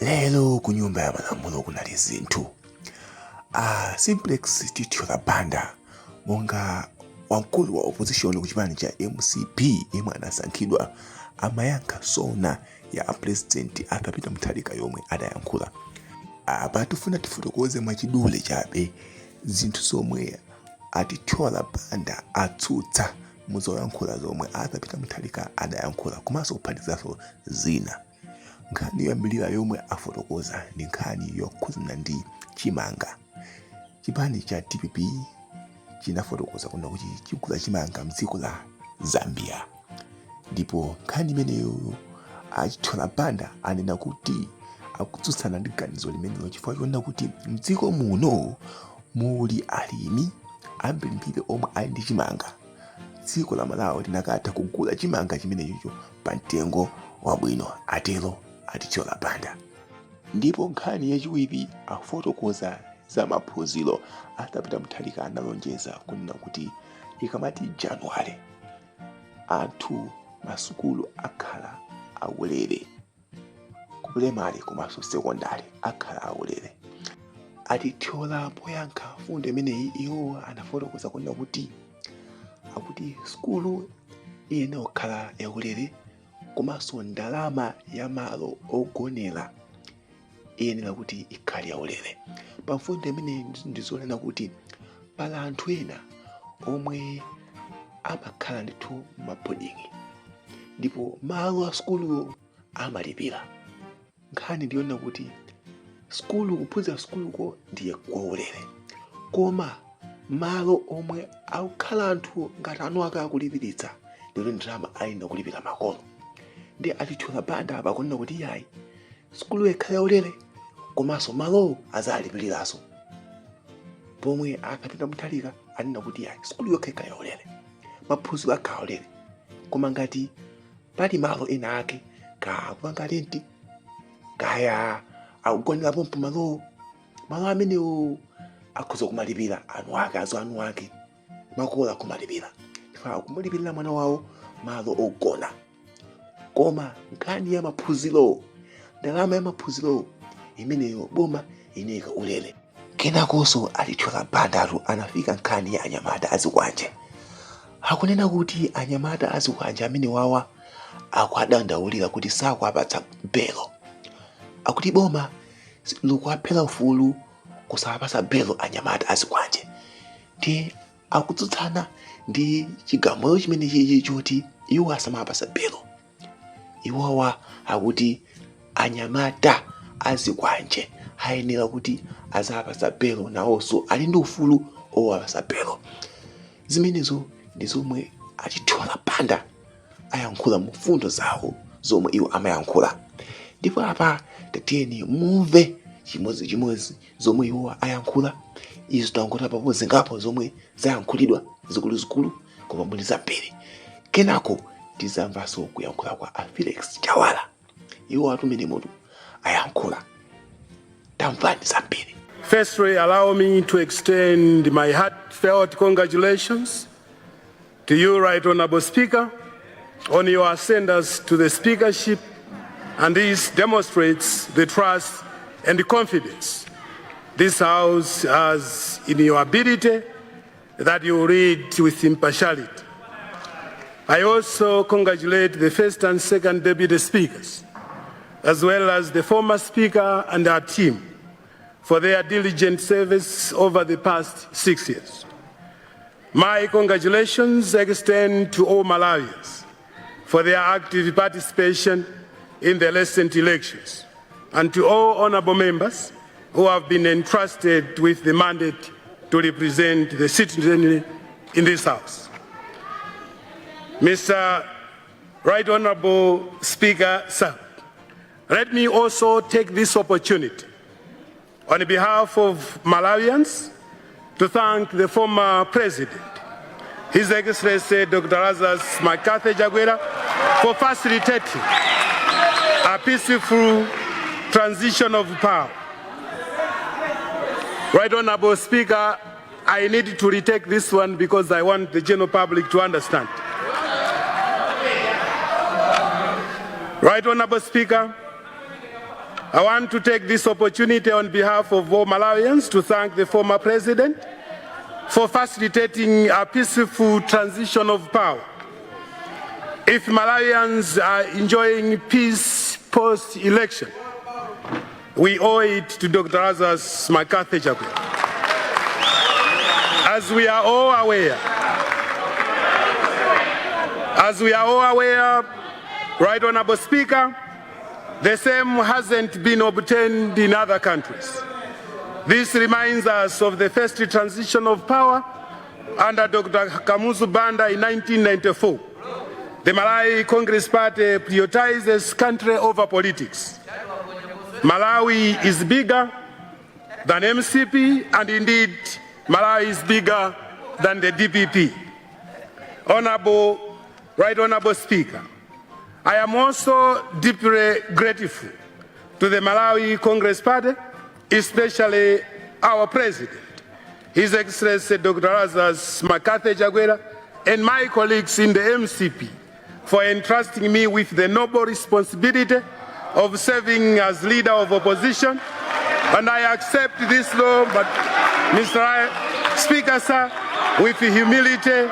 Lero ku nyumba ya malamulo kunali zinthu simplex tithyola banda monga wamkulu wa opposition ku chipani cha MCP yemwe anasankhidwa amayankha sona ya president atapita muthalika yomwe adayankhula. Apa tifuna tifotokoze mwachidule chabe zinthu zomwe atithyola banda atsutsa muzoyankhula zomwe atapita muthalika adayankhula komanso kuphatikizaso zina. Nkhani yoyambirira yomwe afotokoza ndi nkhani yokhuzana ndi chimanga. Chipani cha DPP chinafotokoza kuna kuti chigula chimanga mdziko la Zambia, ndipo nkhani imeneyo achithyola banda anena kuti akutsutsana ndi ganizo limenelo chifukwa chonena kuti mdziko muno muli alimi ambirimbiri omwe ali ndi chimanga. Dziko la Malawi linakatha kugula chimanga chimenecho pa mtengo wabwino, atero atithyola banda. Ndipo nkhani yachiwiri afotokoza za maphunziro atapita muthalika analonjeza kunena kuti ikamati Januwale anthu masukulu akhala aulere ku primary komanso sekondari akhala aulere. Atithyola poyankha fundo imeneyi iwo anafotokoza kunena kuti akuti sukulu iyene okhala yaulere komanso ndalama ya malo ogonera iyenera kuti ikhale yaulere. Pamfundo imene ndizonena kuti pali anthu ena omwe amakhala ndithu mabodingi ndipo malo a sukulu amalipira. Nkhani ndiyonena kuti sukulu kuphunzira sukuluko ndiye kwaulere, koma malo omwe akukhala anthu ngati anu ake akulipiritsa ndilo ndalama ayenda kulipira makolo. Ndi atithyola banda apa kunena kuti yayi sukulu ikhale yaulere komanso malo azalipiriranso. Pomwe akapita muthalika anena kuti yayi sukulu yokha ikhale yaulere, maphunziro akhala yaulere, koma ngati pali malo ena ake kapanga renti kaya akugonerapo malo amenewo akhoza kumalipira anu ake anu ake makolo akumalipira chifukwa akumulipirira mwana wawo malo ogona. Koma nkhani ya maphunziro, ndalama ya maphunziro imeneyo boma ineka ulere. Kenakonso atithyola bandatu anafika nkhani ya anyamata azikwanje. Akunena kuti anyamata azikwanje amene wawa akuadandaulira kuti sakuapatsa belo. Akuti boma likuaphera ufulu kusapatsa belo anyamata azikwanje. Ndi akutsutsana ndi chigamulo chimene chichi choti iwo asamapatsa belo. Iwawa akuti anyamata azikwanje ayenera kuti azapatsa belo nawonso ali ndi ufulu owapatsa belo. Zimenezo ndi zomwe atithyola banda ayankhula mu fundo zawo zomwe iwo amayankhula. Ndipo apa tatiyeni mumve chimodzimodzi zomwe iwo ayankhula. Izi tangota papo zingapo zomwe zayankhulidwa zikuluzikulu koma muli zambiri. Kenako tizamvanso kuyankhula kwa Felix Chawala, iwo atumene mutu ayankhula. Tamvani zambiri. Firstly, allow me to extend my heartfelt congratulations to you, Right Honorable Speaker, on your ascendance to the speakership, and this demonstrates the trust and confidence this House has in your ability that you lead with impartiality. I also congratulate the first and second deputy speakers, as well as the former speaker and our team, for their diligent service over the past 6 years. My congratulations extend to all Malawians for their active participation in the recent elections, and to all honorable members who have been entrusted with the mandate to represent the citizenry in this House. Mr. Right Honorable Speaker, sir, let me also take this opportunity on behalf of Malawians to thank the former president, His Excellency Dr. Lazarus Makathi Chakwera, for facilitating a peaceful transition of power. Right Honorable Speaker, I need to retake this one because I want the general public to understand. Right Honorable Speaker, I want to take this opportunity on behalf of all Malawians to thank the former president for facilitating a peaceful transition of power. If Malawians are enjoying peace post-election, we owe it to Dr. Lazarus McCarthy Chakwera. As we are all aware, Right Honorable Speaker, the same hasn't been obtained in other countries. This reminds us of the first transition of power under Dr. Kamuzu Banda in 1994. The Malawi Congress Party prioritizes country over politics. Malawi is bigger than MCP, and indeed, Malawi is bigger than the DPP. Right Honorable Speaker, I am also deeply grateful to the Malawi Congress Party, especially our President, His Excellency Dr. Lazarus McCarthy Chakwera, and my colleagues in the MCP for entrusting me with the noble responsibility of serving as leader of opposition. And I accept this law, but Mr. Speaker, sir, with humility,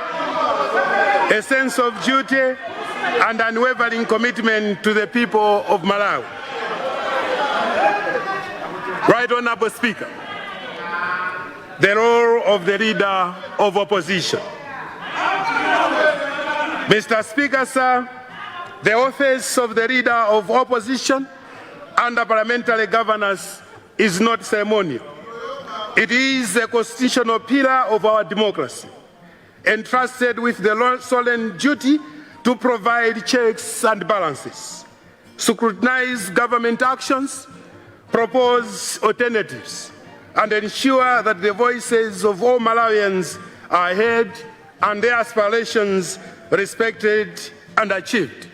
a sense of duty, and unwavering commitment to the people of Malawi. Right Honorable Speaker, the role of the leader of opposition. Mr. Speaker, sir, the office of the leader of opposition under parliamentary governance is not ceremonial. It is a constitutional pillar of our democracy, entrusted with the solemn duty to provide checks and balances, scrutinize government actions, propose alternatives, and ensure that the voices of all Malawians are heard and their aspirations respected and achieved.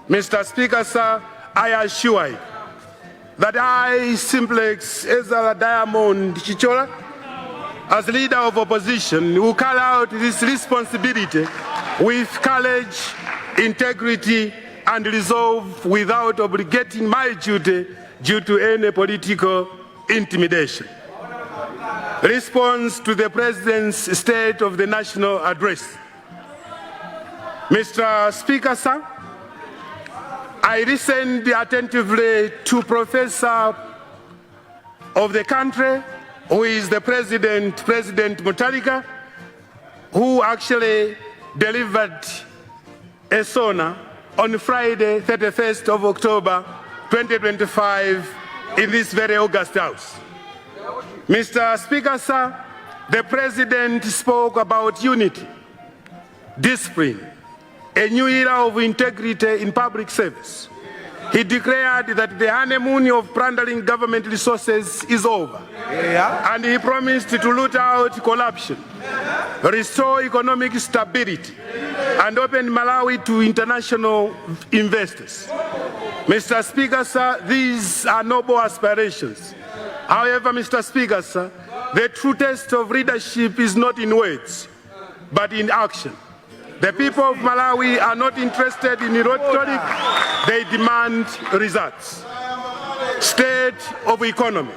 Mr. Speaker, sir, I assure you that I, Simplex Ezra Diamond Chichola, as leader of opposition, will carry out this responsibility with courage, integrity, and resolve without obligating my duty due to any political intimidation. Response to the President's State of the National Address. Mr. Speaker, sir, I listened attentively to Professor of the country, who is the President Mutharika, who actually delivered a sona on Friday, 31st of October, 2025, in this very august house. Mr. Speaker, sir, the President spoke about unity, discipline, a new era of integrity in public service. He declared that the honeymoon of plundering government resources is over. And he promised to root out corruption, restore economic stability, and open Malawi to international investors. Mr. Speaker, sir, these are noble aspirations. However, Mr. Speaker, sir, the true test of leadership is not in words, but in action. The people of Malawi are not interested in rhetoric, they demand results. State of economy.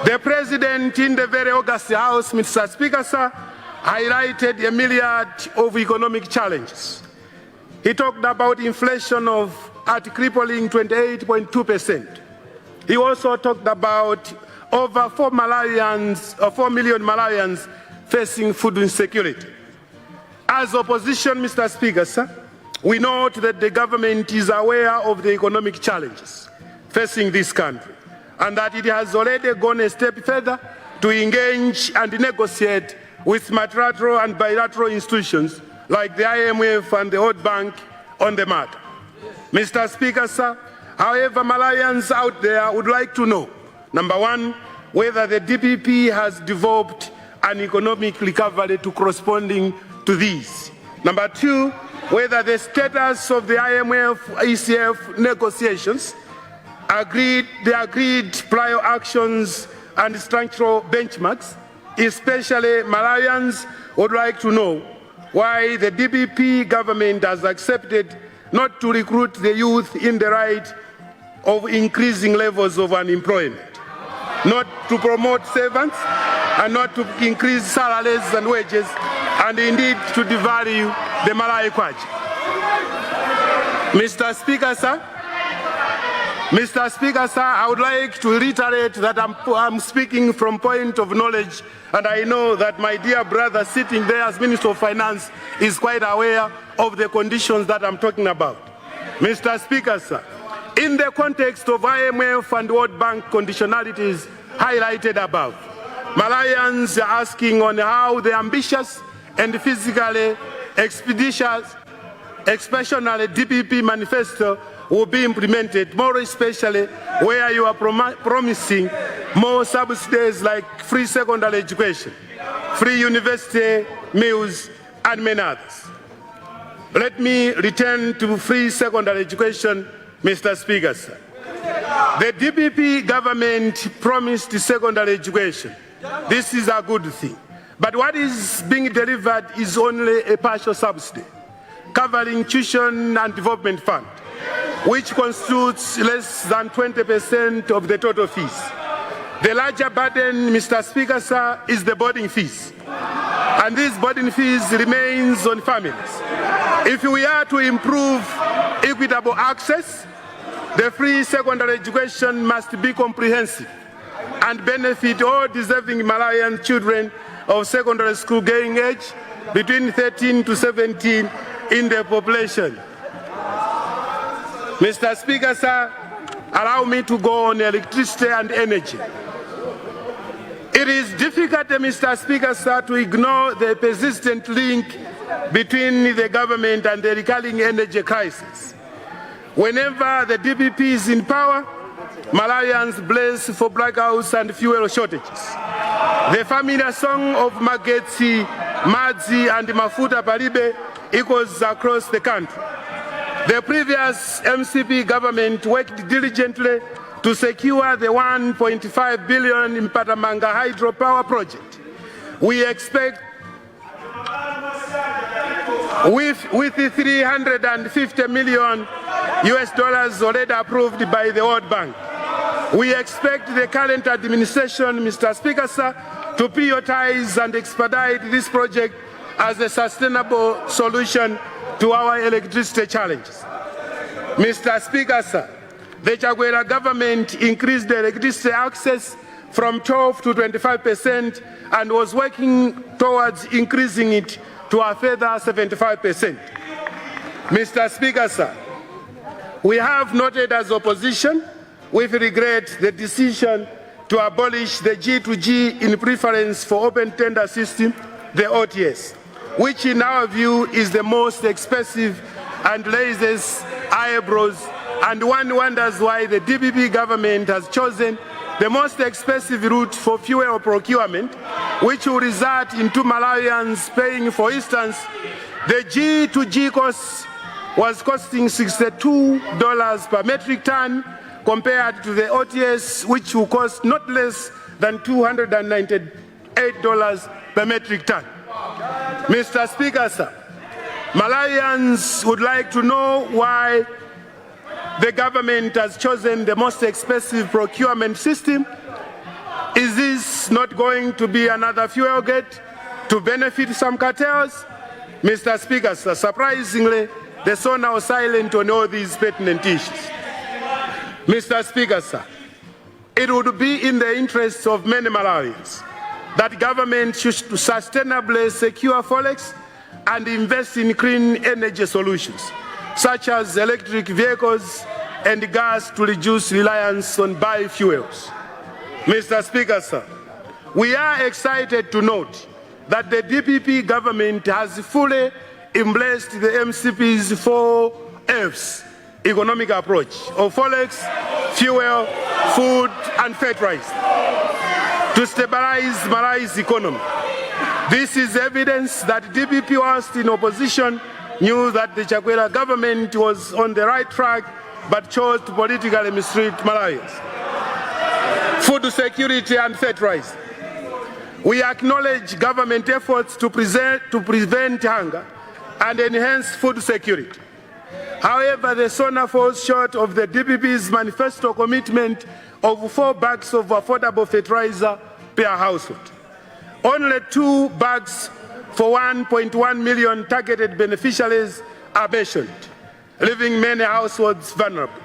The President in the very august house, Mr. Speaker, sir, highlighted a myriad of economic challenges. He talked about inflation at crippling 28.2%. He also talked about over 4 million Malawians facing food insecurity. As opposition, Mr. Speaker, sir, we note that the government is aware of the economic challenges facing this country, and that it has already gone a step further to engage and negotiate with multilateral and bilateral institutions like the IMF and the World Bank on the matter. Mr. Speaker, sir, however, Malawians out there would like to know, number one, whether the DPP has developed an economic recovery to corresponding to these. Number two, whether the status of the IMF-ECF negotiations, the agreed prior actions and structural benchmarks, especially Malawians would like to know why the DPP government has accepted not to recruit the youth in the right of increasing levels of unemployment, not to promote servants, and not to increase salaries and wages, and indeed to devalue the Malai Kwacha. Mr. Speaker, sir, I would like to reiterate that I'm speaking from point of knowledge, and I know that my dear brother sitting there as Minister of Finance is quite aware of the conditions that I'm talking about. Mr. Speaker, sir, in the context of IMF and World Bank conditionalities highlighted above, Malayans are asking on how the ambitious and physically expeditious, especially DPP manifesto will be implemented, more especially where you are promising more subsidies like free secondary education, free university meals, and many others. Let me return to free secondary education, Mr. Speaker, sir. The DPP government promised secondary education. This is a good thing. But what is being delivered is only a partial subsidy, covering tuition and development fund, which constitutes less than 20% of the total fees. The larger burden, Mr. Speaker, sir, is the boarding fees. And these boarding fees remains on families. If we are to improve equitable access, the free secondary education must be comprehensive and benefit all deserving Malayan children of secondary school going age between 13 to 17 in the population. Mr. Speaker, sir, allow me to go on electricity and energy. It is difficult, Mr. Speaker, sir, to ignore the persistent link between the government and the recurring energy crisis. Whenever the DPP is in power, Malayans bless for blackouts and fuel shortages. The familiar song of Magetsi, Madzi, and Mafuta Paribe echoes across the country. The previous MCP government worked diligently to secure the 1.5 billion in Patamanga hydropower project. We expect with the 350 million US dollars already approved by the World Bank. We expect the current administration, Mr. Speaker, sir, to prioritize and expedite this project as a sustainable solution to our electricity challenges. Mr. Speaker, sir, the Chakwera government increased the electricity access from 12 to 25% and was working towards increasing it to a further 75%. Mr. Speaker, sir, we have noted as opposition with regret the decision to abolish the G2G in preference for open tender system, the OTS, which in our view is the most expensive and raises eyebrows, and one wonders why the DPP government has chosen the most expensive route for fuel procurement, which will result in two Malayans paying. For instance, the G2G cost was costing $62 per metric ton compared to the OTS, which will cost not less than $298 per metric ton. Mr. Speaker, sir, Malayans would like to know why the government has chosen the most expensive procurement system. Is this not going to be another fuel gate to benefit some cartels? Mr. Speaker, sir, surprisingly, they are now silent on all these pertinent issues. Mr. Speaker, sir, it would be in the interests of many Malawians that government should sustainably secure forex and invest in clean energy solutions, such as electric vehicles and gas to reduce reliance on biofuels. Mr. Speaker, sir, we are excited to note that the DPP government has fully embraced the MCP's 4 F's economic approach of forex, fuel, food, and fertilizer to stabilize Malawi's economy. This is evidence that DPP, whilst in opposition, knew that the Chakwera government was on the right track but chose to politically mistreat Malawians. Food security and fertilizer. We acknowledge government efforts to prevent hunger and enhance food security. However, the SONA falls short of the DPP's manifesto commitment of 4 bags of affordable fertilizer per household. Only 2 bags for 1.1 million targeted beneficiaries are mentioned, leaving many households vulnerable.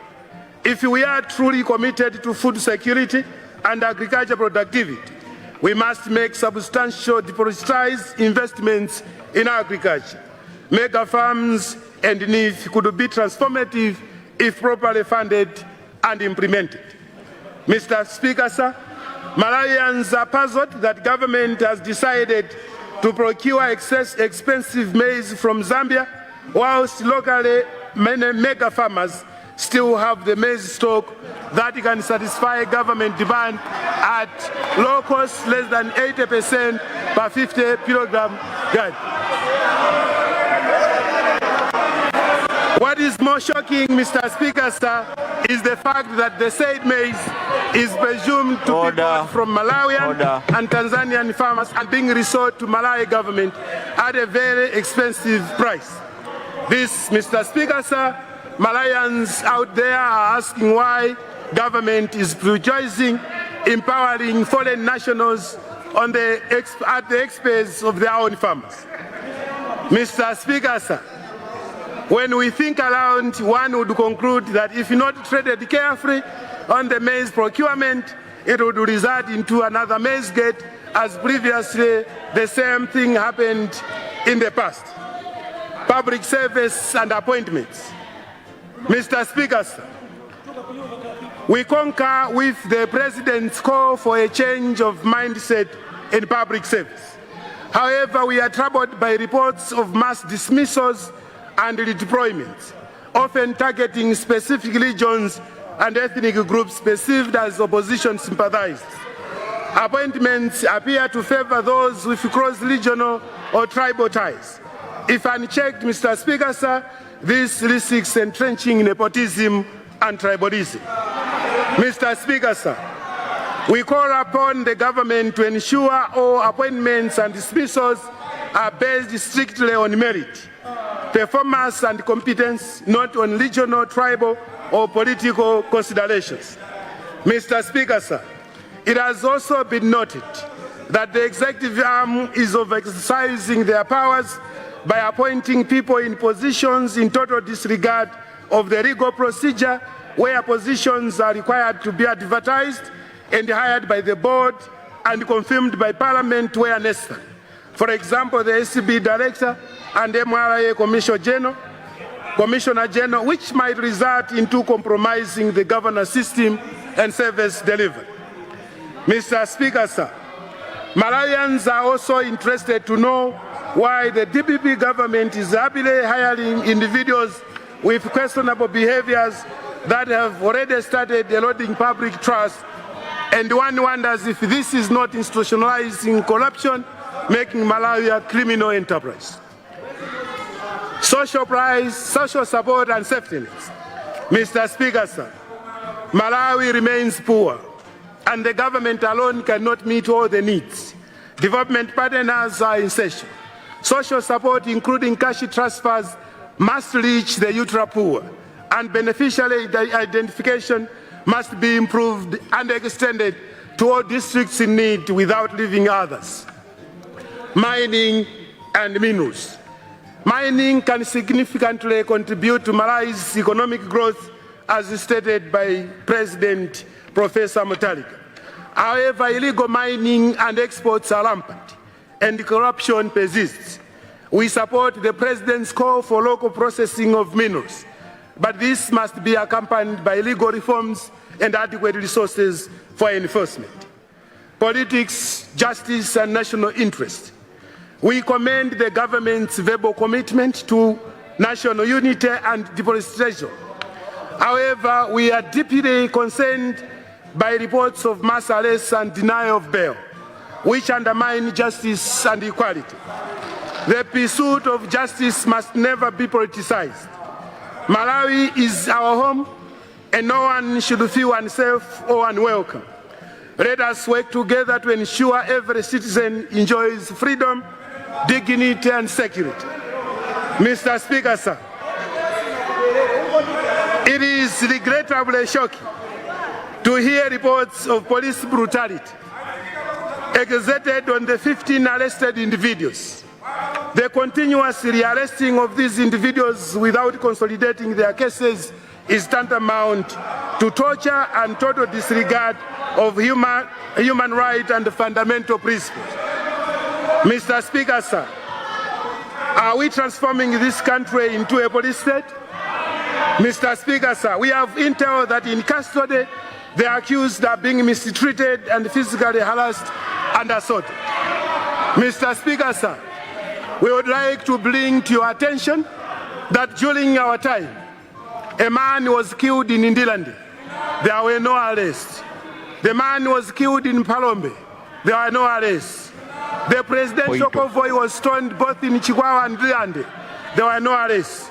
If we are truly committed to food security and agriculture productivity, we must make substantial depoliticized investments in agriculture. Mega farms and NIF could be transformative if properly funded and implemented. Mr. Speaker, sir, Malawians are puzzled that government has decided to procure expensive maize from Zambia, whilst locally many mega farmers still have the maize stock that can satisfy government demand at low cost, less than 80% per 50 kilogram guide. What is more shocking, Mr. Speaker, sir, is the fact that the said maize is presumed to be bought from Malawian and Tanzanian farmers and being resold to Malawi government at a very expensive price. This, Mr. Speaker, sir, Malawians out there are asking why government is prioritizing empowering foreign nationals at the expense of their own farmers. Mr. Speaker, sir, when we think around, one would conclude that if not treated carefully on the maize procurement, it would result into another maize gate, as previously the same thing happened in the past. Public service and appointments. Mr. Speaker, sir, we concur with the President's call for a change of mindset in public service. However, we are troubled by reports of mass dismissals and redeployments, often targeting specific regions and ethnic groups perceived as opposition sympathizers. Appointments appear to favor those with cross-regional or tribal ties. If unchecked, Mr. Speaker, sir, this risks entrenching nepotism and tribalism. Mr. Speaker, sir, we call upon the government to ensure all appointments and dismissals are based strictly on merit, performance and competence, not on regional, tribal, or political considerations. Mr. Speaker, sir, it has also been noted that the executive arm is over-exercising their powers by appointing people in positions in total disregard of the legal procedure, where positions are required to be advertised and hired by the board and confirmed by Parliament where necessary. For example, the SCB Director and MRA Commissioner General, which might result into compromising the governance system and service delivery. Mr. Speaker, sir, Malawians are also interested to know why the DPP government is happily hiring individuals with questionable behaviors that have already started eroding public trust, and one wonders if this is not institutionalizing corruption, making Malawi a criminal enterprise. Social price, social support and safety nets. Mr. Speaker, sir, Malawi remains poor, and the government alone cannot meet all the needs. Development partners are essential. Social support, including cash transfers, must reach the ultra poor, and beneficiary identification must be improved and extended to all districts in need without leaving others. Mining and minerals. Mining can significantly contribute to Malawi's economic growth, as stated by President Professor Mutharika. However, illegal mining and exports are rampant, and corruption persists. We support the President's call for local processing of minerals, but this must be accompanied by legal reforms and adequate resources for enforcement. Politics, justice, and national interest. We commend the government's verbal commitment to national unity and depoliticization. However, we are deeply concerned by reports of mass arrests and denial of bail, which undermine justice and equality. The pursuit of justice must never be politicized. Malawi is our home, and no one should feel unsafe or unwelcome. Let us work together to ensure every citizen enjoys freedom, dignity, and security. Mr. Speaker, sir, It is regrettably shocking to hear reports of police brutality exerted on the 15 arrested individuals. The continuous rearresting of these individuals without consolidating their cases is tantamount to torture and total disregard of human rights and fundamental principles. Mr. Speaker, sir, are we transforming this country into a police state? Mr. Speaker, sir, we have intel that in custody, the accused are being mistreated and physically harassed and assaulted. Mr. Speaker, sir, we would like to bring to your attention that during our time, a man was killed in Indilandi. There were no arrests. The man was killed in Palombe. There were no arrests. The presidential convoy was stoned both in Chihuahua and Indilandi. There were no arrests.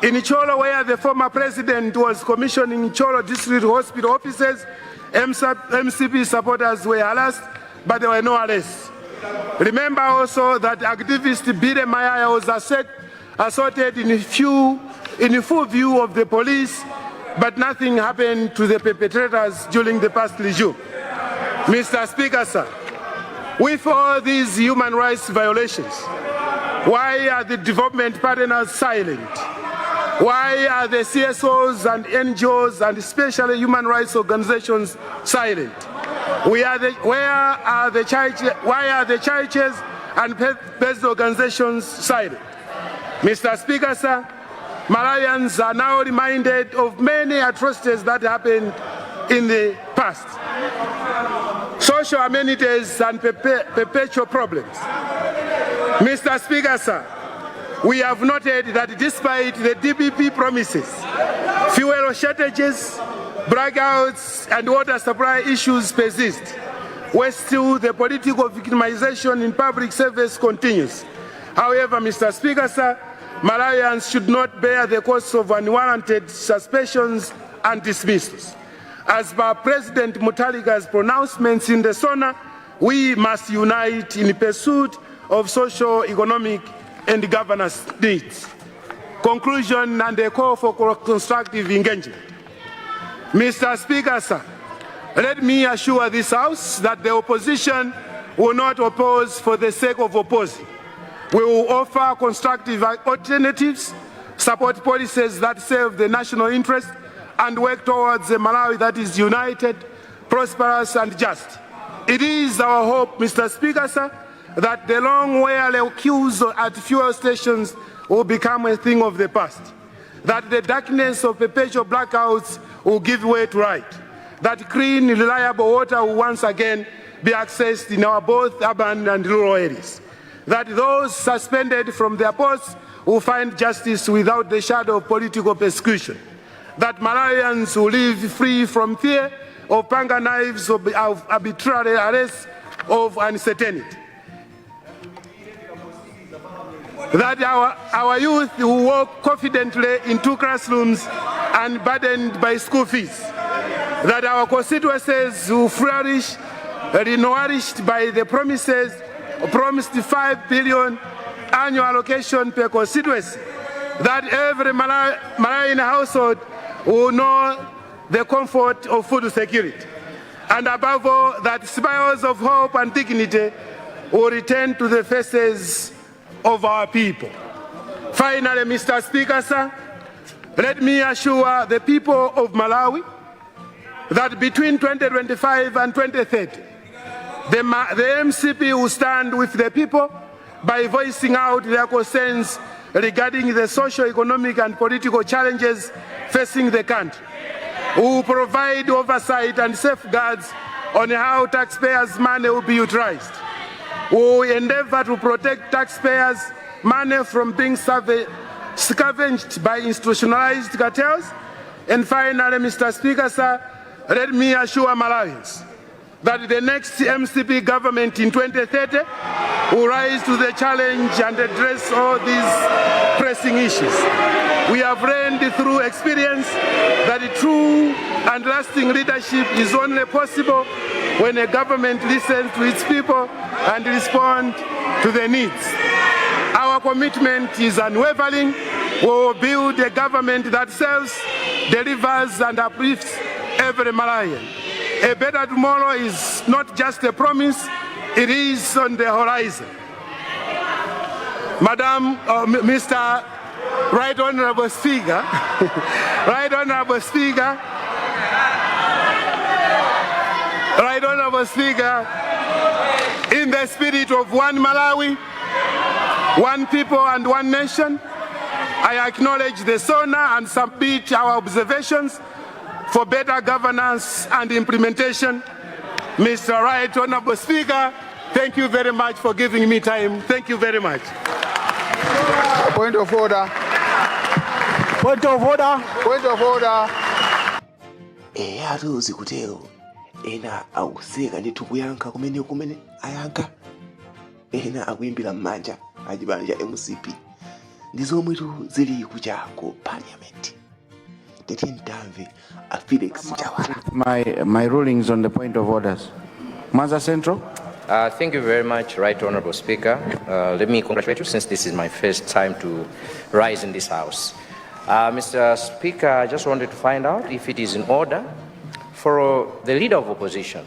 In Cholo, where the former president was commissioning Cholo District Hospital offices, MCP supporters were harassed, but there were no arrests. Remember also that activist Bire Maya was assaulted in full view of the police, but nothing happened to the perpetrators during the past regime. Mr. Speaker, sir, with all these human rights violations, why are the development partners silent? Why are the CSOs and NGOs and especially human rights organizations silent? Why are the churches and faith-based organizations silent? Mr. Speaker, sir, Malawians are now reminded of many atrocities that happened in the past. Social amenities and perpetual problems. Mr. Speaker, sir, we have noted that despite the DPP promises, fuel shortages, blackouts, and water supply issues persist, where still the political victimization in public service continues. However, Mr. Speaker, sir, Malawians should not bear the cost of unwarranted suspensions and dismissals. As per President Mutarika's pronouncements in the SONA, we must unite in pursuit of social, economic, and governance needs. Conclusion and a call for constructive engagement. Mr. Speaker, sir, let me assure this House that the opposition will not oppose for the sake of opposing. We will offer constructive alternatives, support policies that serve the national interest, and work towards a Malawi that is united, prosperous, and just. It is our hope, Mr. Speaker, sir, that the long weary queues at fuel stations will become a thing of the past, that the darkness of perpetual blackouts will give way to light, that clean, reliable water will once again be accessed in our both urban and rural areas, that those suspended from their posts will find justice without the shadow of political persecution, that Malawians will live free from fear of panga knives, of arbitrary arrests, of uncertainty. That our youth will walk confidently into classrooms unburdened by school fees. That our constituencies will flourish, nourished by the promised 5 billion annual allocation per constituency. That every Malawian household will know the comfort of food security. And above all, that smiles of hope and dignity will return to the faces of our people. Finally, Mr. Speaker, sir, let me assure the people of Malawi that between 2025 and 2030, the MCP will stand with the people by voicing out their concerns regarding the social, economic, and political challenges facing the country. We will provide oversight and safeguards on how taxpayers' money will be utilized. We will endeavor to protect taxpayers' money from being scavenged by institutionalized cartels. And finally, Mr. Speaker, sir, let me assure Malawians that the next MCP government in 2030 will rise to the challenge and address all these pressing issues. We have learned through experience that true and lasting leadership is only possible when a government listens to its people and responds to their needs. Our commitment is unwavering We will build a government that serves, delivers, and uplifts every Malawian. A better tomorrow is not just a promise, it is on the horizon. Madam, Mr. Right Honorable Speaker, Right Honorable Speaker, Right Honorable Speaker, in the spirit of one Malawi, one people and one nation, I acknowledge the SONA and submit our observations for better governance and implementation. Mr. Right Honorable Speaker, thank you very much for giving me time. Thank you very much. Point of order. Point of order. Point of order. Hatuzi kutero ena akuseka ndi tukuyankha kumene ayankha ena akuimbira m'manja achipani cha MCP ndi zomwetu zili kuchako parliament. Tetintamve a Felix Chawala. My rulings on the point of orders. Mwanza Central. Thank you very much, Right Honorable Speaker. Let me congratulate you since this is my first time to rise in this House. Mr. Speaker, I just wanted to find out if it is in order for the leader of opposition,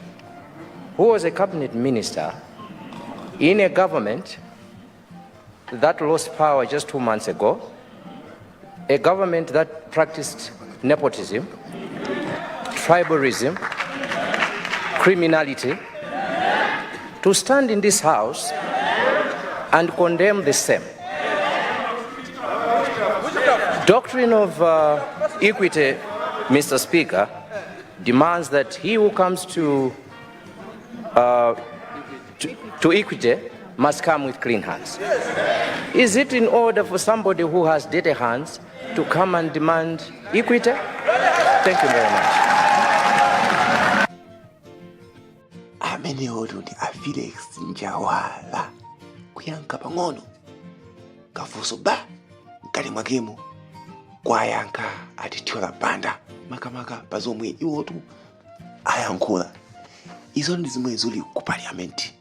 who was a cabinet minister in a government that lost power just 2 months ago, a government that practiced nepotism, tribalism, criminality, to stand in this House and condemn the same. Doctrine of equity, Mr. Speaker, demands that he who comes to equity must come with clean hands. Is it in order for somebody who has dirty hands to come and demand equity? Thank you very much. Amene oto ndi a Felix Chawala kuyankha pang'ono kafunso ba mkati mwakemo kwayankha atithyola banda makamaka pa zomwe iwotu ayankhula. Izo ndi zimwe zili ku parliament.